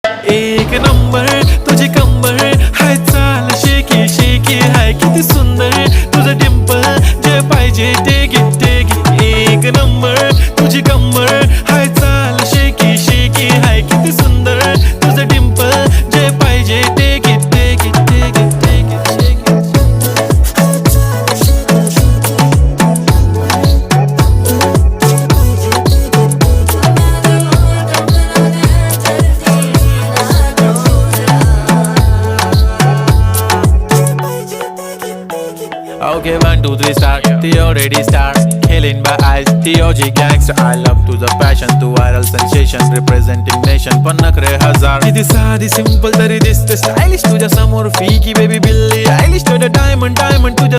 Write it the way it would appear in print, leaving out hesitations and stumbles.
एक नंबर तुझी कंबर हाय, चाल शेकी शेकी हाय, किती सुंदर तुझं डिंपल, जे पाहिजे ते घे. एक नंबर तुझी कंबर हाय, चाल शेकी शेकी हाय, किती सुंदर तुझं डिंपल, जे पाहिजे ते घे. Okay, 1, 2, 3 start. The already start. Killing by eyes. The OG gangster. I love to the passion, to viral sensation, representing nation. पन्नकरे हजार. किती साधी simple तरी दिसते stylish तुझ्या समोर. फीकी baby बिल्ली. Stylish to the diamond तुझ्या